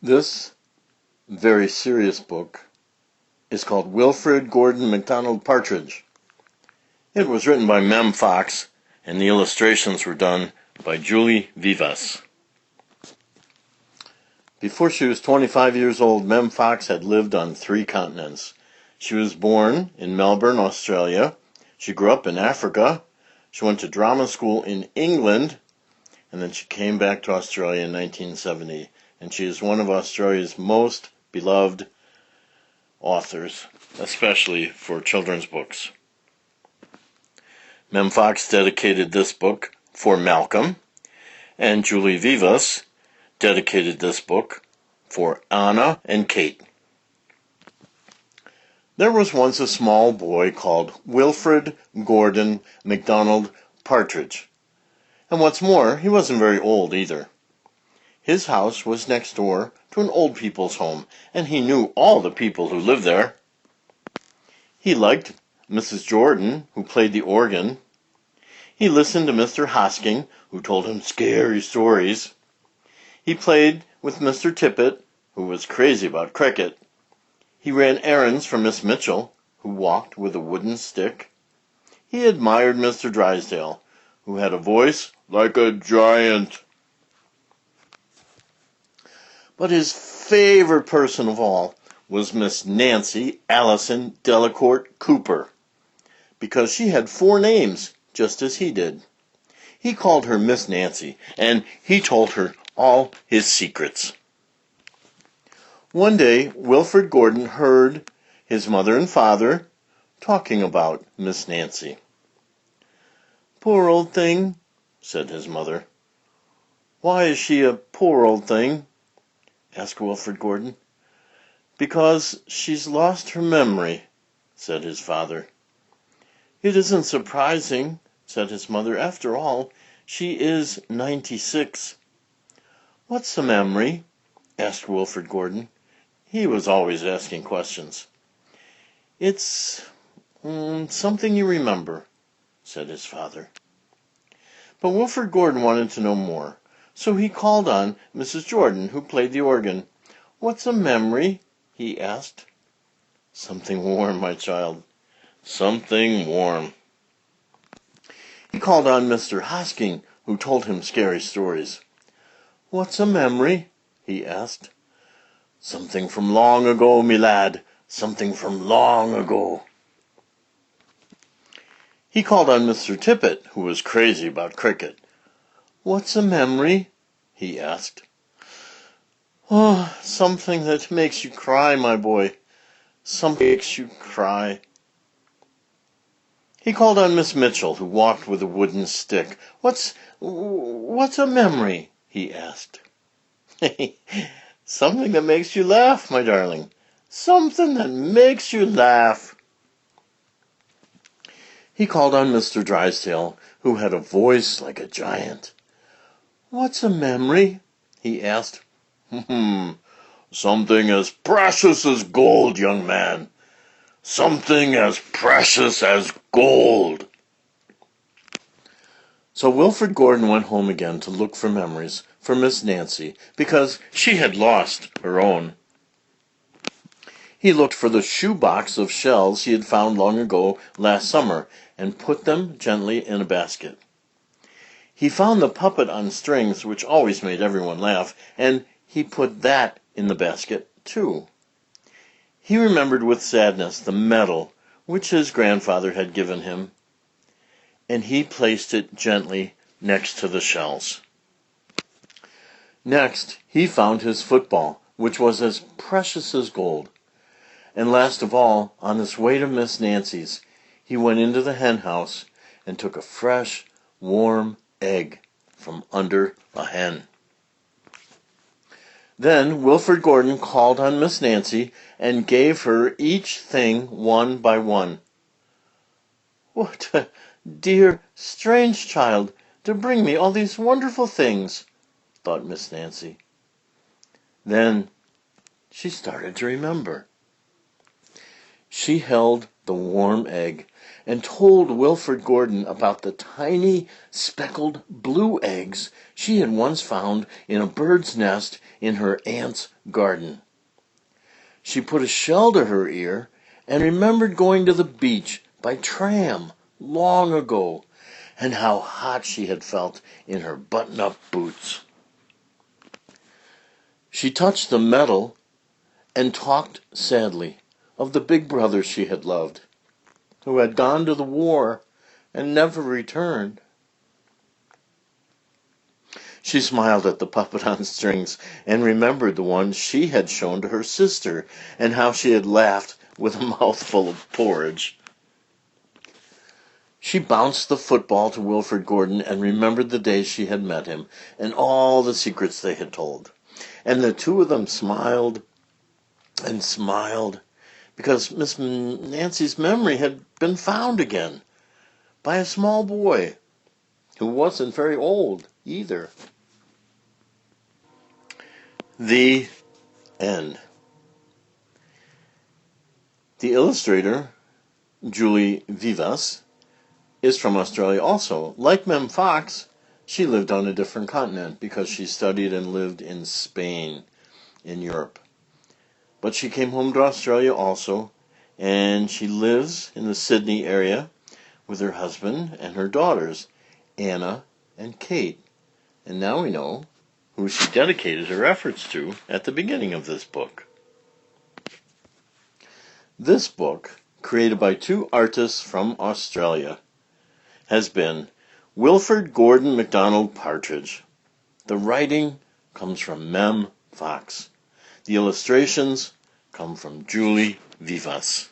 This very serious book is called Wilfrid McDonald Partridge. It was written by Mem Fox, and the illustrations were done by Julie Vivas. Before she was 25 years old, Mem Fox had lived on 3 continents. She was born in Melbourne, Australia. She grew up in Africa. She went to drama school in England, and then she came back to Australia in 1970. And she is one of Australia's most beloved authors, especially for children's books. Mem Fox dedicated this book for Malcolm, and Julie Vivas dedicated this book for Anna and Kate. There was once a small boy called Wilfrid McDonald Partridge. And what's more, he wasn't very old either. His house was next door to an old people's home, and he knew all the people who lived there. He liked Mrs. Jordan, who played the organ. He listened to Mr. Hosking, who told him scary stories. He played with Mr. Tippett, who was crazy about cricket. He ran errands for Miss Mitchell, who walked with a wooden stick. He admired Mr. Drysdale, who had a voice like a giant. But his favorite person of all was Miss Nancy Allison Delacourt Cooper, because she had 4 names, just as he did. He called her Miss Nancy, and he told her all his secrets. One day, Wilfrid Gordon heard his mother and father talking about Miss Nancy. "Poor old thing," said his mother. "Why is she a poor old thing?" asked Wilfrid Gordon. "Because she's lost her memory," said his father. "It isn't surprising," said his mother. "After all, she is 96. "What's a memory?" asked Wilfrid Gordon. He was always asking questions. "It's something you remember," said his father. But Wilfrid Gordon wanted to know more, so he called on Mrs. Jordan, who played the organ. "What's a memory?" he asked. "Something warm, my child, something warm." He called on Mr. Hosking, who told him scary stories. "What's a memory?" he asked. "Something from long ago, me lad, something from long ago." He called on Mr. Tippett, who was crazy about cricket. "What's a memory?" he asked. "Oh, something that makes you cry, my boy, something makes you cry." He called on Miss Mitchell, who walked with a wooden stick. What's a memory?" he asked. "Something that makes you laugh, my darling, something that makes you laugh." He called on Mr. Drysdale, who had a voice like a giant. "What's a memory?" he asked. "Something as precious as gold, young man. Something as precious as gold." So Wilfrid Gordon went home again to look for memories for Miss Nancy, because she had lost her own. He looked for the shoebox of shells he had found long ago last summer, and put them gently in a basket. He found the puppet on strings, which always made everyone laugh, and he put that in the basket, too. He remembered with sadness the medal which his grandfather had given him, and he placed it gently next to the shells. Next, he found his football, which was as precious as gold. And last of all, on his way to Miss Nancy's, he went into the hen house and took a fresh, warm egg from under a hen. Then Wilfrid Gordon called on Miss Nancy and gave her each thing one by one. "What a dear, strange child to bring me all these wonderful things," thought Miss Nancy. Then she started to remember. She held the warm egg and told Wilfrid Gordon about the tiny speckled blue eggs she had once found in a bird's nest in her aunt's garden. She put a shell to her ear and remembered going to the beach by tram long ago, and how hot she had felt in her button-up boots. She touched the metal and talked sadly of the big brother she had loved, who had gone to the war and never returned. She smiled at the puppet on strings and remembered the one she had shown to her sister and how she had laughed with a mouthful of porridge. She bounced the football to Wilfrid Gordon and remembered the day she had met him and all the secrets they had told. And the two of them smiled and smiled because Miss Nancy's memory had been found again by a small boy who wasn't very old either. The end. The illustrator, Julie Vivas, is from Australia also. Like Mem Fox, she lived on a different continent because she studied and lived in Spain, in Europe. But she came home to Australia also, and she lives in the Sydney area with her husband and her daughters, Anna and Kate. And now we know who she dedicated her efforts to at the beginning of this book. This book, created by two artists from Australia, has been Wilfrid Gordon McDonald Partridge. The writing comes from Mem Fox. The illustrations come from Julie Vivas.